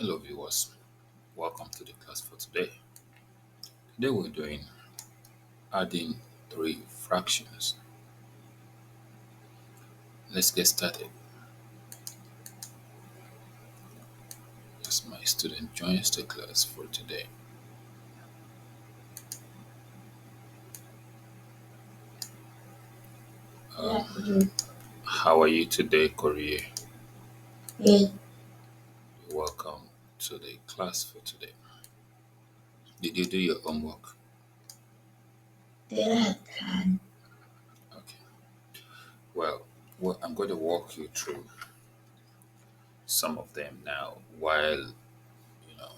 Hello, viewers. Welcome to the class for today. Today we're doing adding three fractions. Let's get started. As my student joins the class for today. How are you today, Korea? Good. Welcome to the class for today. Did you do your homework? Good. Okay. Well, I'm going to walk you through some of them now. While you know,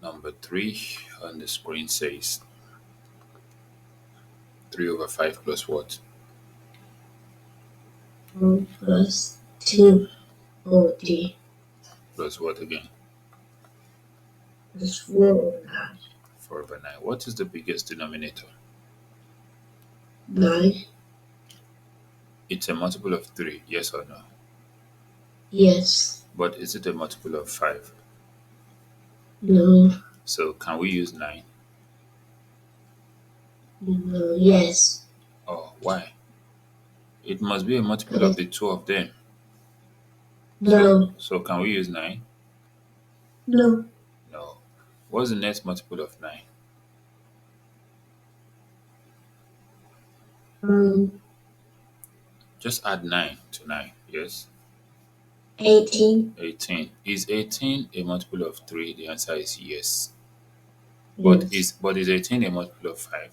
number three on the screen says 3/5 plus what? 4 plus 2 over 3 Plus what again? plus 4 over 9. 4/9. What is the biggest denominator? 9. It's a multiple of 3, yes or no? Yes. But is it a multiple of 5? No. So can we use 9? No. Yes. Oh, why? It must be a multiple of the two of them. No. So can we use 9? No. No. What's the next multiple of 9? Um. Just add 9 to 9, yes? 18. 18. Is 18 a multiple of 3? The answer is yes. Yes. But is 18 a multiple of 5?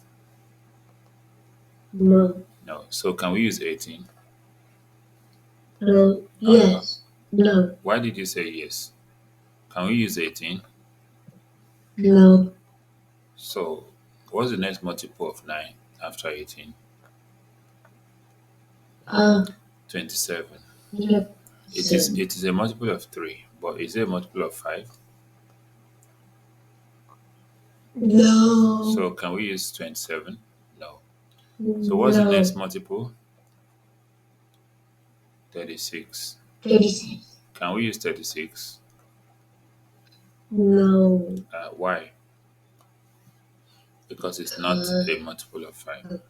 No. No. So can we use 18? No. Uh, Yes. No. why did you say yes? Can we use 18? No. So what's the next multiple of 9 after 18? Uh. 27. Yep. It is a multiple of 3, but is it a multiple of 5? No. So can we use 27? No. So what's the next No. multiple? 36. 36. Can we use 36? No. Why? Because it's not Uh. a multiple of 5.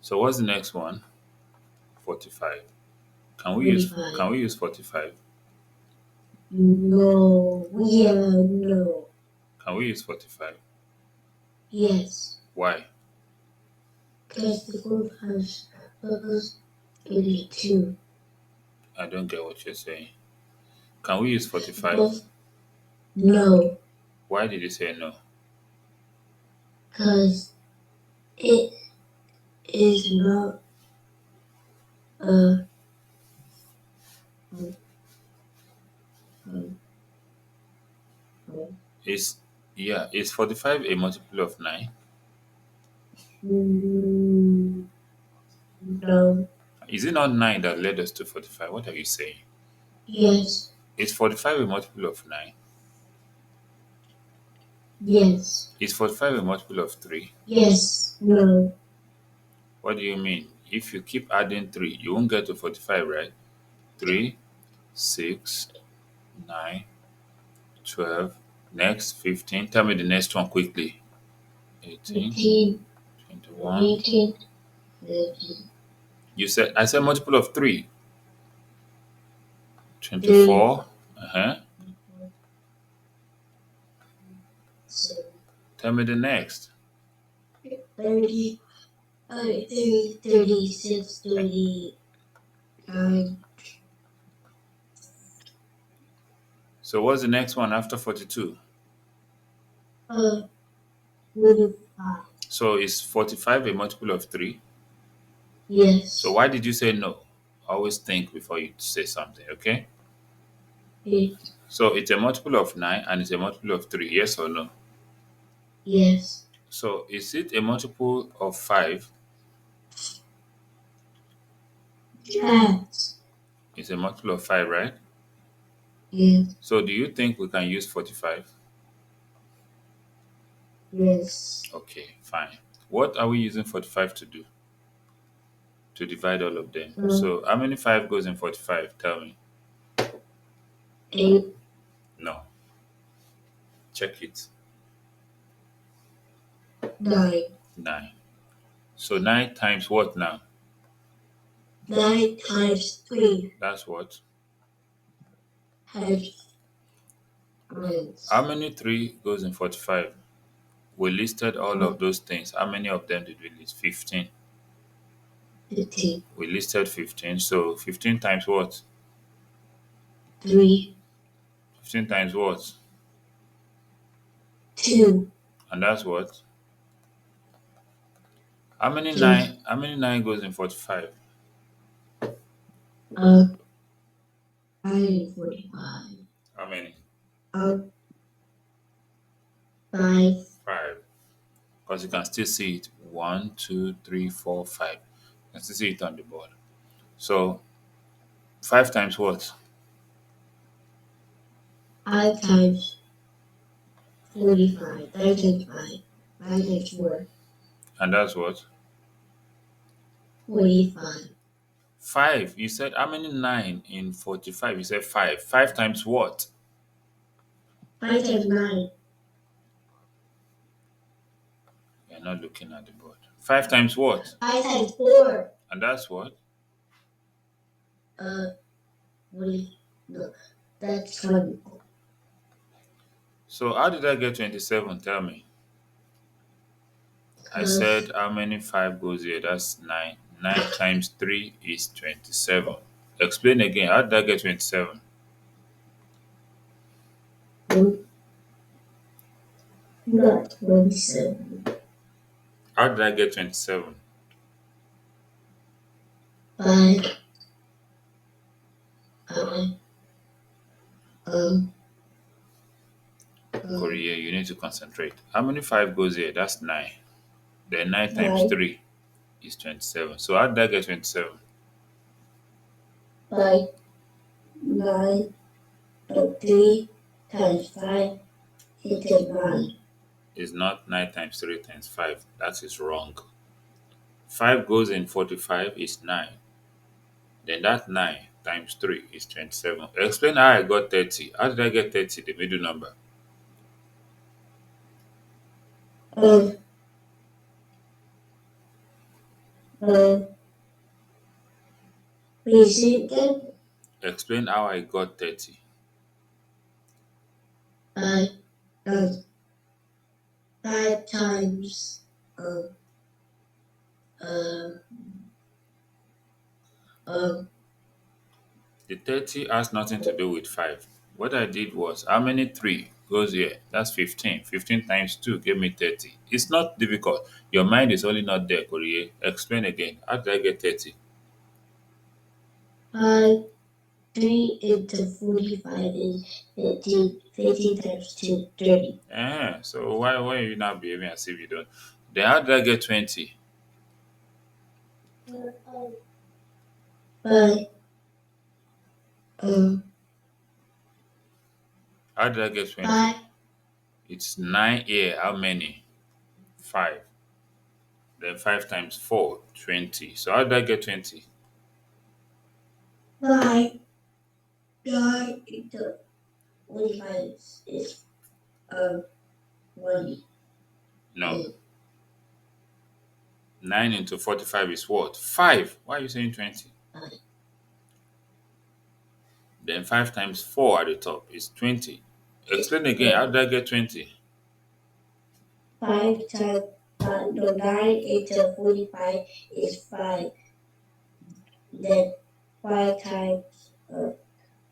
So what's the next one? 45. Can 45. we use 45? No. Yeah. No. Can we use 45? Yes. Why? Because the group has levels 82. I don't get what you're saying. Can we use 45? Both no, Why did you say no? because it is not a um, um, Is is 45 a multiple of 9? mm, no. Is it not 9 that led us to 45? What are you saying? Yes. Is 45 a multiple of 9? Yes. Is 45 a multiple of 3? Yes. No. What do you mean? If you keep adding 3, you won't get to 45, right? 3, 6, 9, 12. Next, 15. Tell me the next one quickly. 18, 18, 21. 18, 30, I said multiple of 3. 3, 24. Uh-huh. Tell me the next. 30, 36, 39, So what's the next one after 42? uh, 45. So is 45 a multiple of 3? Yes. So why did you say no? Always think before you say something, okay? Yes. So it's a multiple of 9 and it's a multiple of 3, yes or no? Yes. So is it a multiple of 5? Yes. It's a multiple of 5, right? Yes. So do you think we can use 45? Yes. Okay, fine. What are we using 45 to do? To divide all of them. Uh, So how many 5 goes in 45? Tell me. 8, No. Check it. 9. 9. So 9 times what now? 9 times 3 That's what? has minus How many 3 goes in 45? We listed all of those things. How many of them did we list? 15. 15. We listed 15. So 15 times what? 3, 15 times what? 2, And that's what? How many 3. 9? How many 9 goes in 45? 45. How many? 5. 5. Because you can still see it. 1, 2, 3, 4, 5. You can still see it on the board. So 5 times what? 5 times 45. 5 times 5. 5 times 4. And that's what? 45. 5. You said how many 9 in 45? You said 5. 5 times what? 5 times 9. You're not looking at the board. 5 times what? 5 times 4. And that's what? 40. No, that's 20. So how did I get 27? Tell me. I Because said how many 5 goes here? That's 9. 9 times 3 is 27. Explain again. How did I get 27? you got 27. How did I get 27? By um, um, Korea, you need to concentrate. How many 5 goes here? That's 9. Then 9 times 3 is 27. So how did I get 27? by 9 3 times 5 equals 9. It's not 9 times 3 times 5. That is wrong. 5 goes in 45 is 9. Then that 9 times 3 is 27. Explain how I got 30. How did I get 30, the middle number? Um, um, please say again. Explain how I got 30. By 5 times um, um, um, The 30 has nothing to do with 5. What I did was, how many 3 goes here? That's 15. 15 times 2 gave me 30. It's not difficult. Your mind is only not there, Korea. Explain again. How did I get 30? 5 3 into 45 is 15. 15 times 2 30. So why are you not behaving as if you don't? Then how did I get 20? By um, How did I get 20? 5 It's 9 here. How many? 5. Then 5 times 4, 20. So how did I get 20? by 9 into 45 is 20. No. 9 into 45 is what? 5. Why are you saying 20? Then 5 times 4 at the top is 20. Explain again. How did I get 20? 5 times no, 9 into 45 is 5. Then 5 times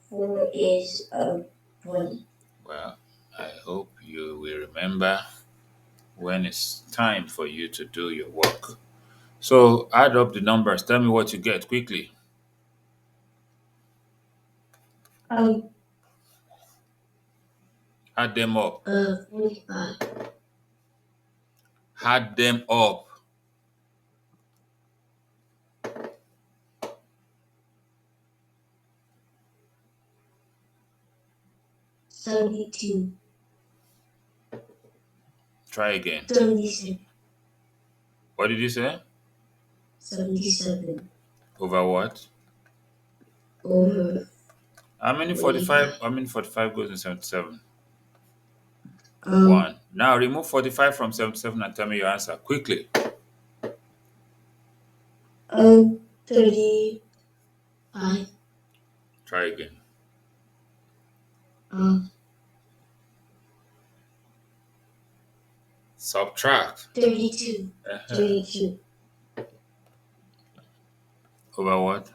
4 is 20. Well, I hope you will remember when it's time for you to do your work. So add up the numbers. Tell me what you get quickly. Um, Add them up. 45. Add them up. 72. Try again. 77. What did you say? 77. Over what? Over 45. How many 45 goes in 77? Um, 1. Now remove 45 from 77 and tell me your answer quickly. 35. Try again. Um, Subtract. 32. Uh-huh. 32. Over what?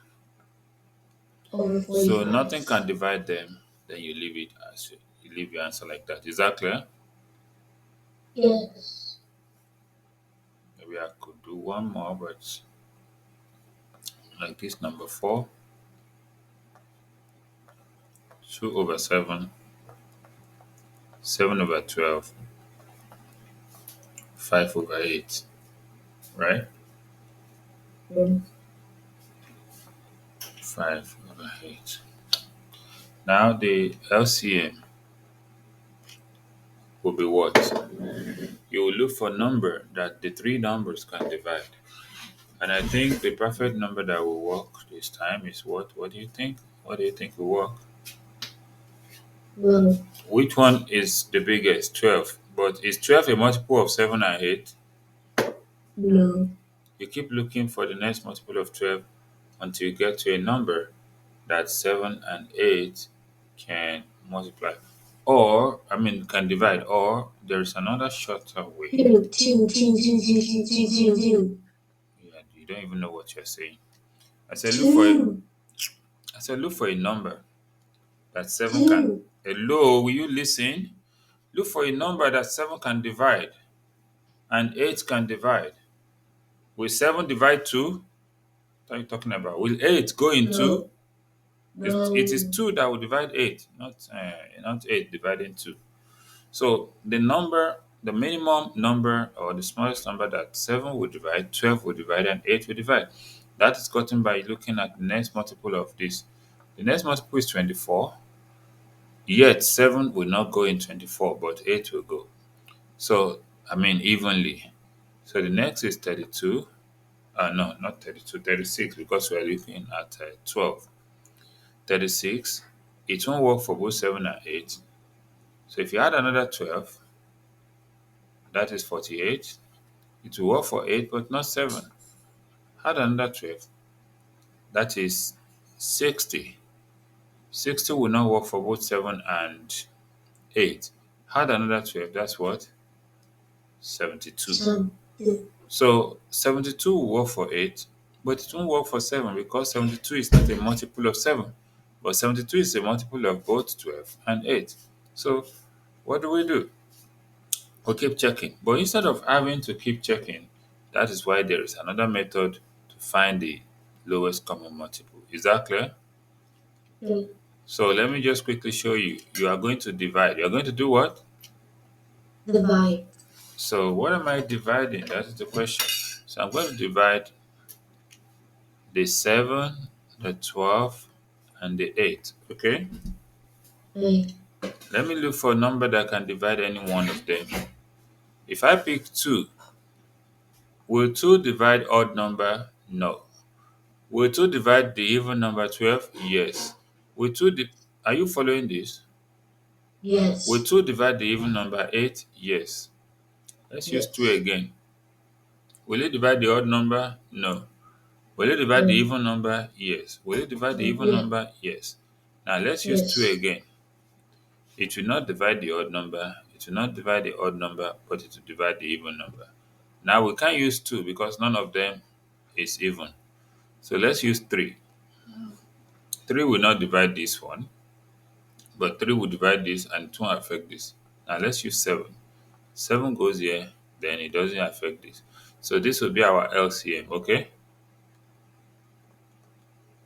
Over So 45. nothing can divide them. Then you leave it as you leave your answer like that. Is that clear? Yes. Maybe I could do one more, but like this number 4, 2 over 7, 7 over 12, 5 over 8, right? Mm. 5 over 8. Now the LCM will be what? You will look for a number that the three numbers can divide. And I think the perfect number that will work this time is what? What do you think? What do you think will work? No. Which one is the biggest? 12. But is 12 a multiple of 7 and 8? No. You keep looking for the next multiple of 12 until you get to a number that 7 and 8 can multiply. Or, I mean, can divide. Or there is another shorter way. Two. Two. Two. Two. Two. Two. Two. Two. Two. Yeah, you don't even know what you're saying. I said, Two. look for a number that 7 can. Two. Hello, will you listen? Look for a number that 7 can divide and 8 can divide. Will 7 divide 2? What are you talking about? Will 8 go in 2? No. It is No. 2 that will divide 8, not 8 dividing 2. So the minimum number or the smallest number that 7 will divide, 12 will divide, and 8 will divide. That is gotten by looking at the next multiple of this. The next multiple is 24, yet 7 will not go in 24, but 8 will go. So, I mean, evenly. So the next is 32. No, not 32, 36, because we're looking at 12. 36, it won't work for both 7 and 8. So if you add another 12, that is 48. It will work for 8, but not 7. Add another 12, that is 60. 60 will not work for both 7 and 8. Add another 12, that's what? 72. Some. So 72 will work for 8, but it won't work for 7 because 72 is not a multiple of 7. But 72 is a multiple of both 12 and 8. So what do? We keep checking. But instead of having to keep checking, that is why there is another method to find the lowest common multiple. Is that clear? No. So let me just quickly show you. You are going to divide. You are going to do what? Divide. So what am I dividing? That is the question. So I'm going to divide the 7, the 12, and the 8. Okay? Eight. Let me look for a number that can divide any one of them. If I pick 2, will 2 divide odd number? No. Will 2 divide the even number 12? Yes. Will 2 are you following this? Will Yes. 2 divide the even number 8? Yes. Let's use 2 Yes. again. Will it divide the odd number? No. Will it divide the No. even number? Yes. Will it divide the even Yeah. number? Yes. Now let's use 2 Yes. again. It will not divide the odd number. It will not divide the odd number, but it will divide the even number. Now we can't use 2 because none of them is even. So let's use 3. 3 will not divide this one, but 3 will divide this and it won't affect this. Now let's use 7. 7 goes here, then it doesn't affect this. So this will be our LCM, okay?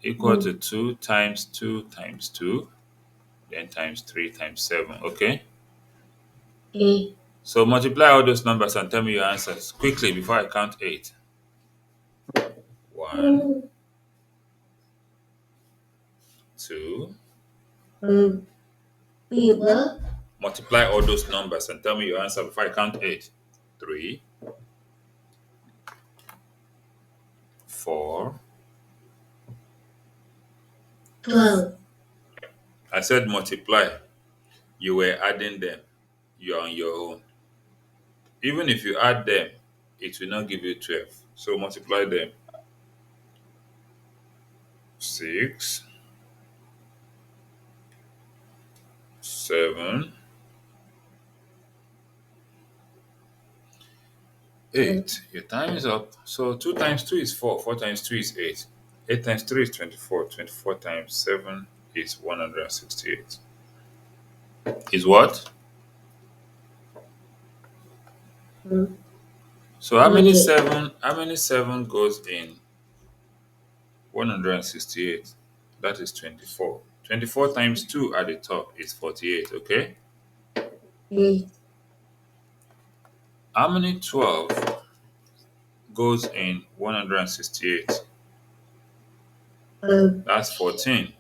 Equal to Mm. 2 times 2 times 2, then times 3 times 7, okay? Eight. So multiply all those numbers and tell me your answers quickly before I count 8. 1, Um. 2. Um. Wait. What? Multiply all those numbers and tell me your answer before I count 8. 3, 4, 12. I said multiply. You were adding them. You're on your own. Even if you add them, it will not give you 12. So multiply them. 6, 7, 8. Your time is up. So 2 times 2 is 4. 4 times 2 is 8. 8 times 3 is 24. 24 times 7 is 168. Is what? Mm. So how many 7 goes in 168? That is 24. 24 times 2 at the top is 48, okay? Mm. How many 12 goes in 168? Um, That's 14.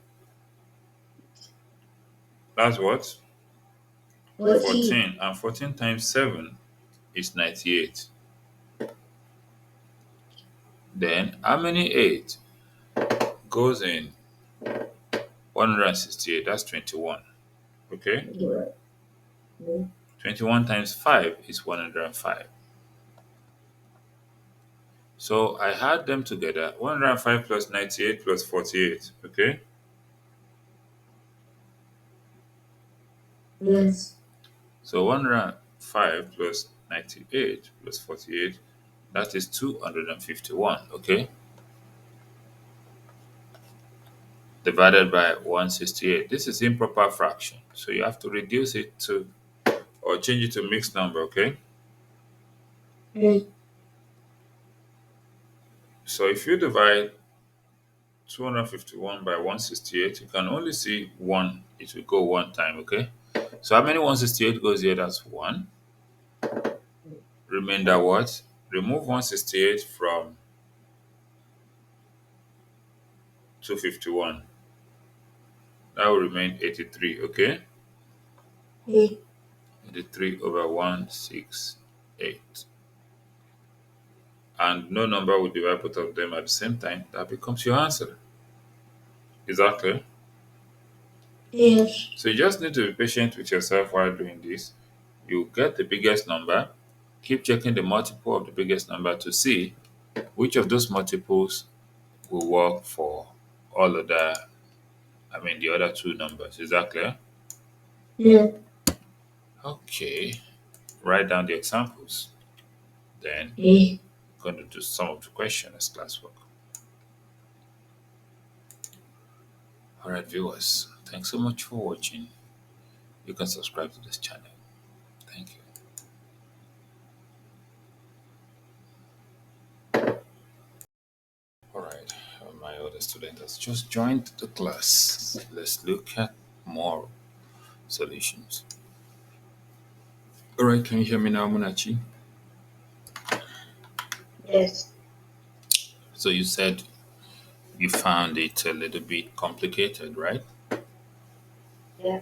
That's what? 14. 14. And 14 times 7 is 98. Then how many 8 goes in 168? That's 21. Okay? You're right. Mm. 21 times 5 is 105. So I had them together 105 plus 98 plus 48. Okay? Yes. So 105 plus 98 plus 48, that is 251. Okay? Divided by 168. This is improper fraction. So you have to reduce it to or change it to mixed number. Okay? Mm. So if you divide 251 by 168, you can only see one. It will go one time. Okay? So how many 168 goes here? That's 1. Remainder what? Remove 168 from 251. That will remain 83. Okay? Mm. 83 over 168. And no number will divide both of them at the same time. That becomes your answer. Is that clear? Yes. So you just need to be patient with yourself while doing this. You get the biggest number. Keep checking the multiple of the biggest number to see which of those multiples will work for all other, the other two numbers. Is that clear? Yeah. Okay. Write down the examples. Then Mm. I'm going to do some of the questions as classwork. All right, viewers. Thanks so much for watching. You can subscribe to this channel. Thank you. All right. My other student has just joined the class. Let's look at more solutions. All right. Can you hear me now, Munachi? Yes. So you said you found it a little bit complicated, right? Yeah.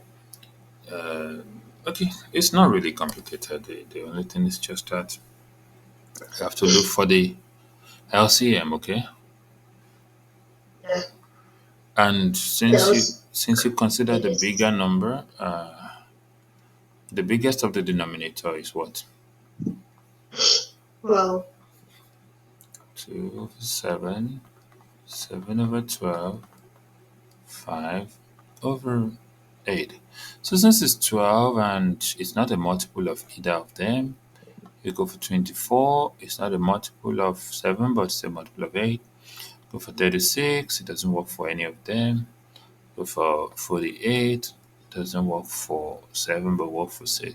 Uh, okay. It's not really complicated. The only thing is just that you have to look for the LCM, okay? Yeah. And That since you was since you consider the biggest. bigger number, the biggest of the denominator is what? Well, 2 over 7, 7 over 12, 5 over 8. So since it's 12 and it's not a multiple of either of them, you go for 24. It's not a multiple of 7, but it's a multiple of 8. Go for 36. It doesn't work for any of them. Go for 48. Doesn't work for 7, but work for 6.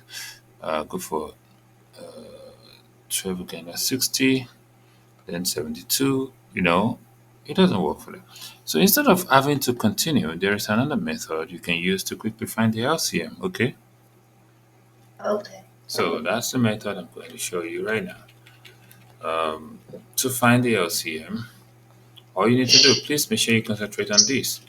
Go for 12 again, that's 60. Then 72. It doesn't work for them. So instead of having to continue, there is another method you can use to quickly find the LCM. Okay? okay. So that's the method I'm going to show you right now. To find the LCM, all you need to do, please make sure you concentrate on this.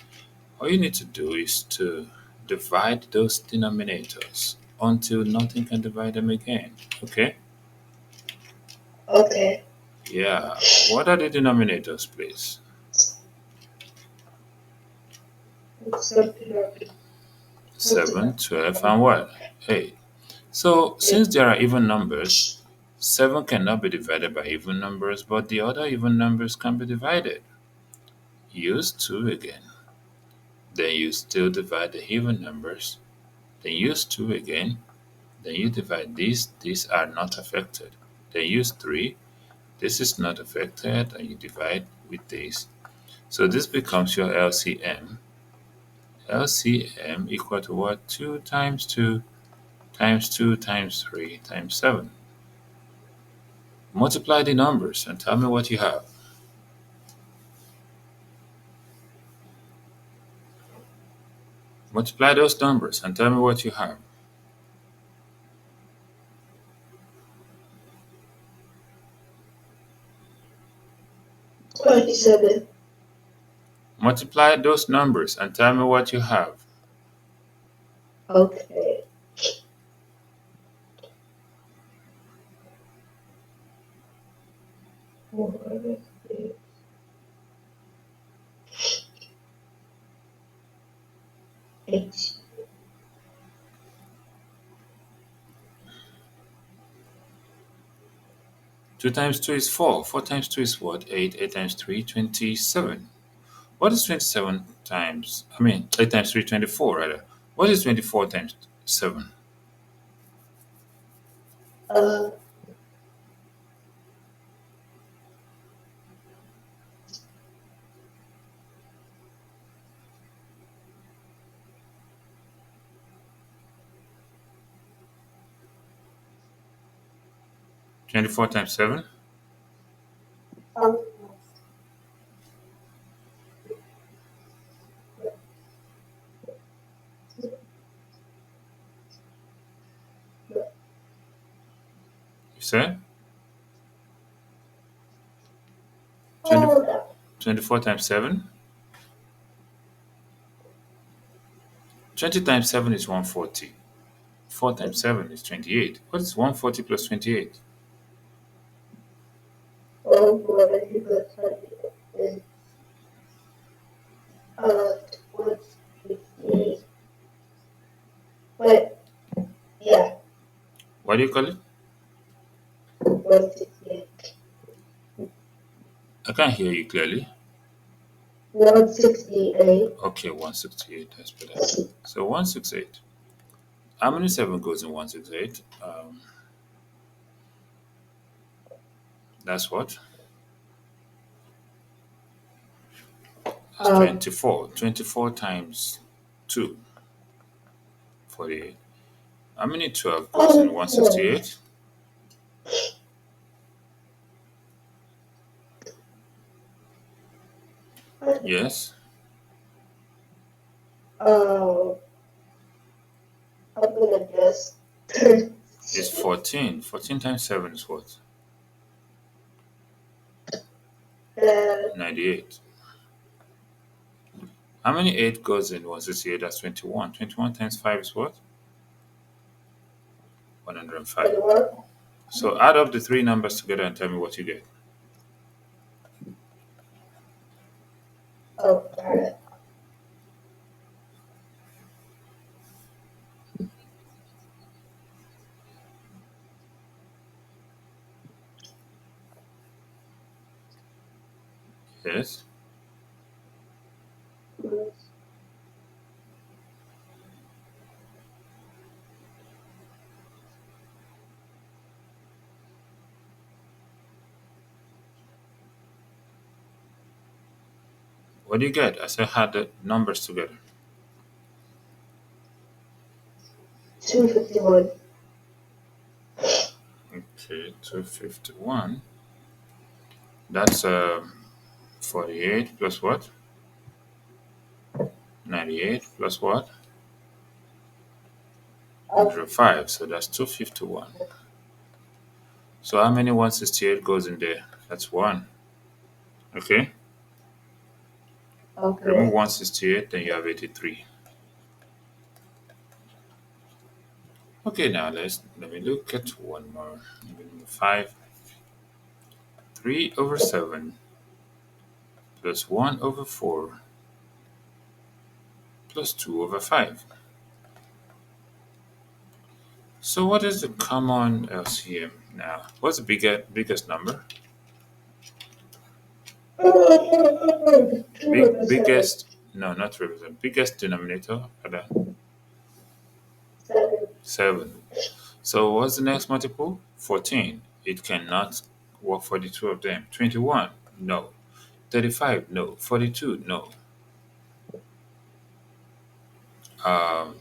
All you need to do is to divide those denominators until nothing can divide them again. Okay? Okay. Yeah. What are the denominators, please? Something. 7, 12, and what? 8. So, since there are even numbers, 7 cannot be divided by even numbers, but the other even numbers can be divided. Use 2 again. Then you still divide the even numbers. Then use 2 again. Then you divide these are not affected. Then use 3, this is not affected, and you divide with this. So this becomes your LCM. LCM equal to what? 2 times 2 times 2 times 3 times 7. Multiply the numbers and tell me what you have. Multiply those numbers and tell me what you have. 27. Multiply those numbers and tell me what you have. Okay. 8. 2 times 2 is 4. 4 times 2 is what? 8. 8 times 3, 27. What is 27 times? 8 times 3, 24 rather. What is 24 times 7? Uh, 24 times 7? um, You said? hold up. 24 times 7? 20 times 7 is 140. 4 times 7 is 28. What is 140 plus 28? 140 plus 100 is, 168. But, yeah, What do you call it? 168. I can't hear you clearly. 168. Okay, 168. That's better. So 168. How many 7 goes in 168? That's what? That's Um, 24. 24 times 2, 48. How many 12 goes in oh, 168? Yes. um, I'm gonna just turn It's 14. 14 times 7 is what? the 98. How many 8 goes in 168? That's 21. 21 times 5 is what? 105. 21. So add up the three numbers together and tell me what you get. Oh, alright. Yes. What do you get? I said add the numbers together. 251. Okay, 251. That's 48 plus what? 98 plus what? Oh, 105. So that's 251. So how many 168 goes in there? That's 1. Okay. Remove okay. 168, then you have 83. Okay, now let me look at one more. Number 5. 3 over 7 plus 1 over 4 plus 2 over 5. So what is the common LCM now? What's the biggest number? Biggest, no, not represent. Biggest denominator, rather, 7. So what's the next multiple? 14. It cannot work for the two of them. 21, no. 35, no. 42, no. Um,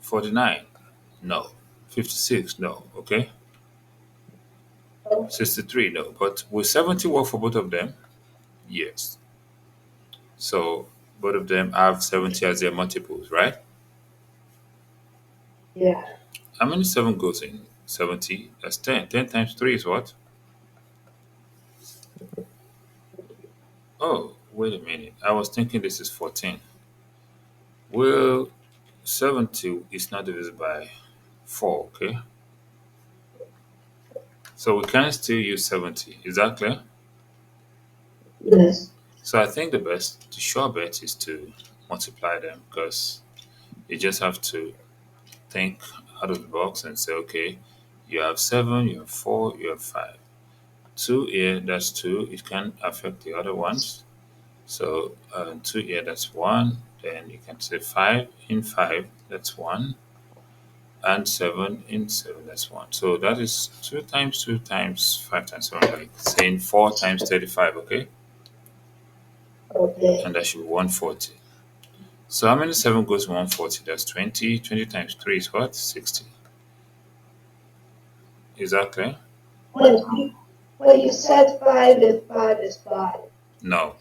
49, no. 56, no. Okay. 63, no. But will 70 work for both of them? Yes. So both of them have 70 as their multiples, right? Yeah. How many 7 goes in 70? That's 10. 10 times 3 is what? Oh, wait a minute. I was thinking this is 14. Well, 70 is not divisible by 4, okay? So we can still use 70. Is that clear? Yes. So I think the sure bet is to multiply them because you just have to think out of the box and say, okay, you have 7, you have 4, you have 5. 2 here, that's 2. It can affect the other ones. So 2 here, that's 1. Then you can say 5 in 5, that's 1. And 7 in 7, that's 1. So that is 2 times 2 times 5 times 7, like saying 4 times 35, okay? Okay. And that should be 140. So how many 7 goes to 140? That's 20. 20 times 3 is what? 60. Is that clear? When you said 5 and 5 is 5. No.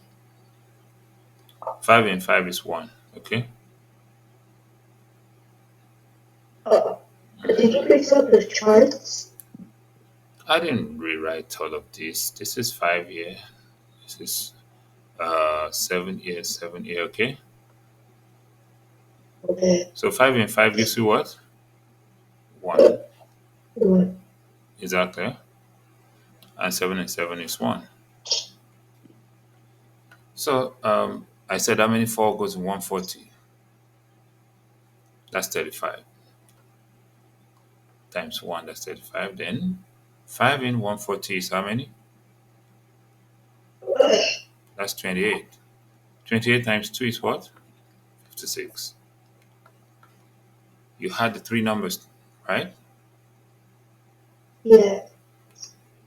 5 and 5 is 1, okay? Oh. Did you fix up the charts? I didn't rewrite all of this. This is 5 here. This is 7 here, 7 here, okay? Okay. So 5 and 5 gives you what? 1. Good. Is that clear? And 7 and 7 is 1. So I said how many 4 goes in 140? That's 35. Times 1, that's 35. Then 5 in 140 is how many? That's 28. 28 times 2 is what? 56. You had the 3 numbers, right? Yeah.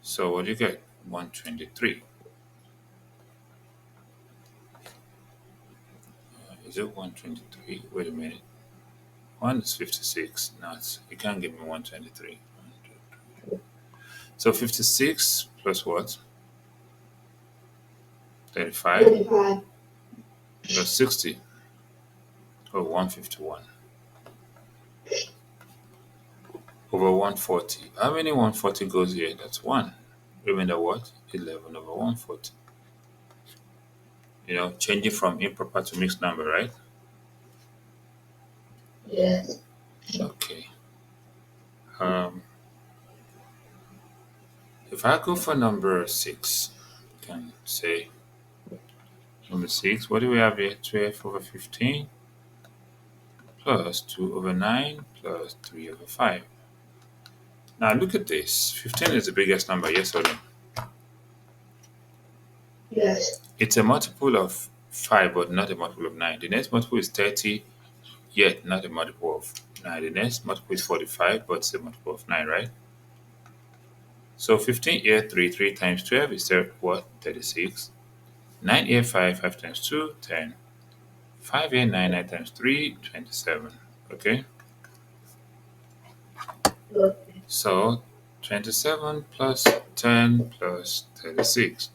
So what do you get? 123. Is it 123? Wait a minute. 1 is 56. No, you can't give me 123. So 56 plus what? 35 35. plus 60. Oh, 151. Over 140. How many 140 goes here? That's 1. Remember what? 11 over 140. Changing from improper to mixed number, right? Yes. Okay. Um, if I go for number 6, I can say number 6, what do we have here? 12 over 15 plus 2 over 9 plus 3 over 5. Now look at this. 15 is the biggest number, yes or no? Yes. It's a multiple of 5, but not a multiple of 9. The next multiple is 30, yet not a multiple of 9. The next multiple is 45, but it's a multiple of 9, right? So 15 here, 3 times 12 is what? 36. 9 here, 5 times 2, 10. 5 here, 9 times 3, 27. Okay? Good. So 27 plus 10 plus 36.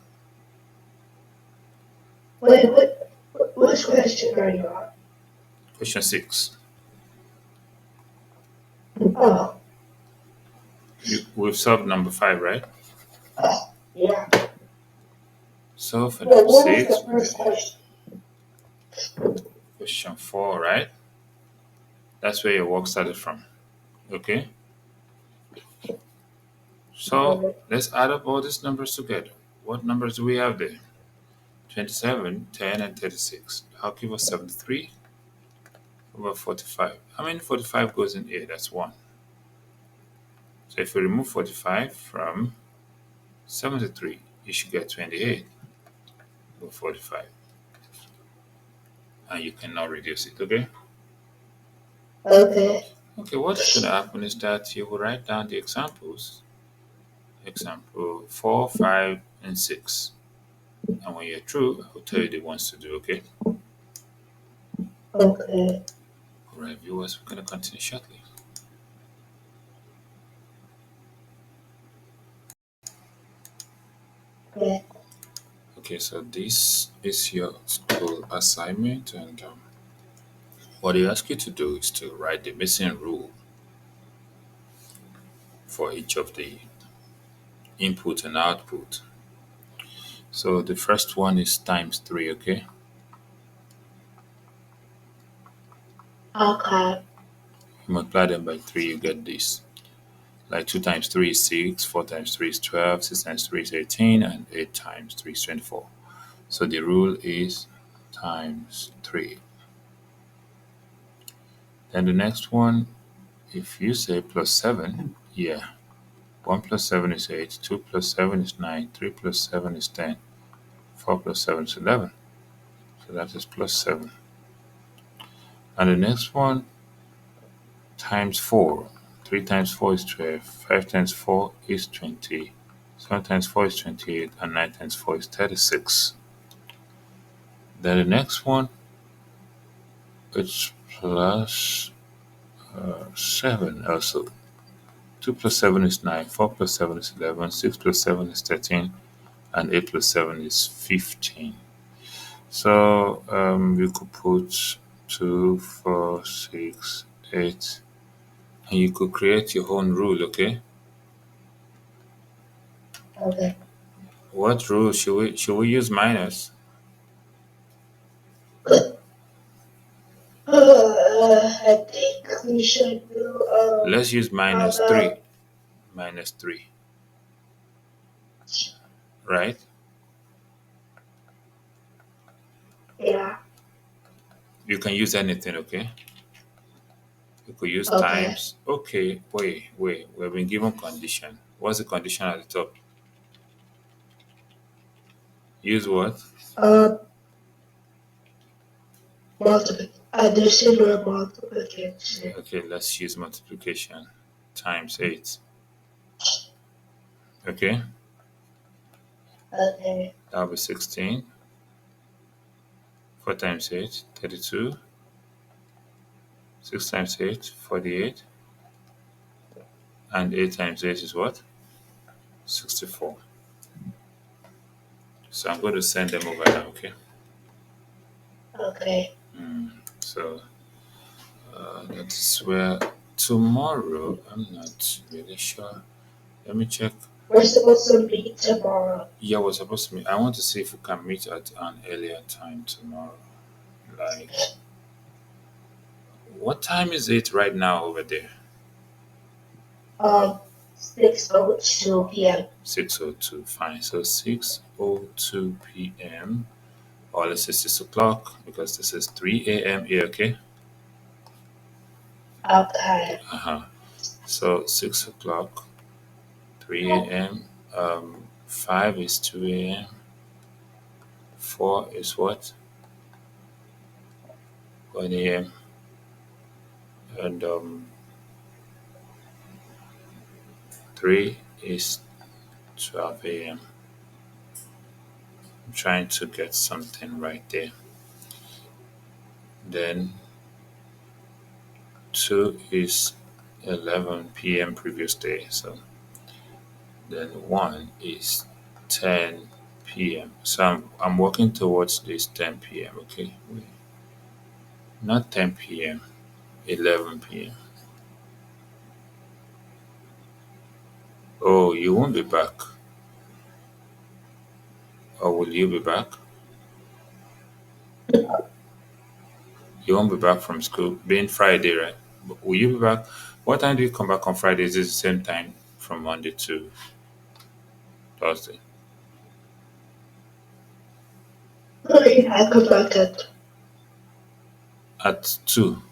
Wait, which question are you on? Question 6. Oh, We've solved number 5, right? yeah. So for Well, number what was 6, the first question? question 4, right? That's where your work started from. Okay? So let's add up all these numbers together. What numbers do we have there? 27, 10, and 36. I'll give us 73. over 45. How many 45 goes in here? That's 1. So if you remove 45 from 73, you should get 28 over 45. And you cannot reduce it, okay? Okay. Okay, what's going to happen is that you will write down the examples. Example 4, 5, and 6. And when you're through, I'll tell you the ones to do, okay? Okay. All right, viewers, we're going to continue shortly. Okay. Okay, so this is your school assignment, and what they ask you to do is to write the missing rule for each of the input and output. So the first one is times 3, okay? Okay. You multiply them by 3, you get this. Like 2 times 3 is 6, 4 times 3 is 12, 6 times 3 is 18, and 8 times 3 is 24. So the rule is times 3. Then the next one, if you say plus 7, yeah, 1 plus 7 is 8, 2 plus 7 is 9, 3 plus 7 is 10, 4 plus 7 is 11. So that is plus 7. And the next one, times 4. 3 times 4 is 12, 5 times 4 is 20, 7 times 4 is 28, and 9 times 4 is 36. Then the next one, it's plus 7 also. 2 plus 7 is 9, 4 plus 7 is 11, 6 plus 7 is 13, and 8 plus 7 is 15. So you could put 2, 4, 6, 8, and you could create your own rule, okay? Okay. What rule should we use minus? I think we should do Let's use minus 3. Minus 3, right? yeah. You can use anything, okay? You could use Okay. times. Okay, wait. We've been given condition. What's the condition at the top? Use what? Um, addition or multiplication. Okay, let's use multiplication. Times 8. Okay, Okay. that'll be 16. 4 times 8, 32. 6 times 8, 48. And 8 times 8 is what? 64. So I'm going to send them over now, okay? Okay. So that's where tomorrow, I'm not really sure. Let me check. We're supposed to meet tomorrow. Yeah, we're supposed to meet. I want to see if we can meet at an earlier time tomorrow. Like, what time is it right now over there? Um, 6:02 p.m. 6:02. Fine. So 6:02 p.m. Or let's say 6 o'clock because this is 3 a.m. here, okay? Okay. Uh-huh. So 6 o'clock, 3 a.m. 5 is 2 a.m. 4 is what? 1 a.m. And 3 is 12 a.m. I'm trying to get something right there. Then 2 is 11 p.m. previous day. So then 1 is 10 p.m. So I'm working towards this 10 p.m. Okay, not 10 p.m. 11 p.m. Oh, you won't be back. Or will you be back? You won't be back from school, being Friday, right? But will you be back? What time do you come back on Friday? Is it the same time from Monday to Thursday? Okay, I come back at At 2.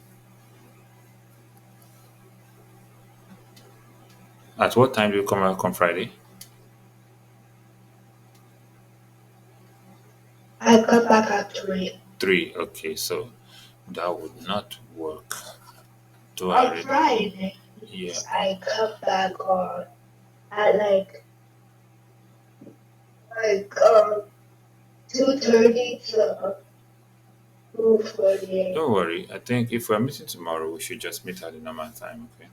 At what time do you come back on Friday? I come back at 3. 3. Okay, so that would not work. Do I On already? Friday, Yeah. I come back on at like 2:30 to 2:48. Don't worry. I think if we're meeting tomorrow, we should just meet at the normal time, okay?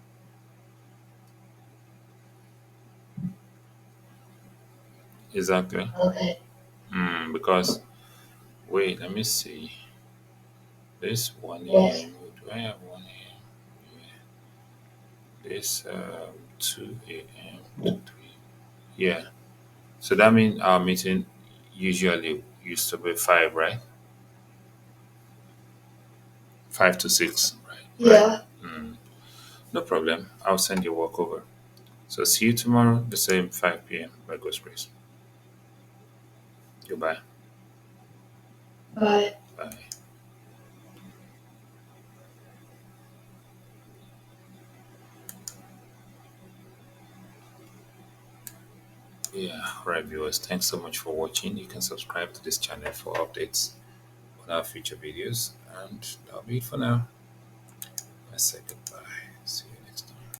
Exactly. Okay. Because, wait, let me see. This 1 Yes. a.m. Do I have 1 a.m.? Yeah. This 2 a.m. to 3. Yeah. So that means our meeting usually used to be 5, right? 5 to 6, right? Right. Yeah. No problem. I'll send you a walkover. So see you tomorrow, the same 5 p.m. by God's grace. Goodbye. Bye. Bye. Yeah, right, viewers. Thanks so much for watching. You can subscribe to this channel for updates on our future videos. And that'll be it for now. I say goodbye.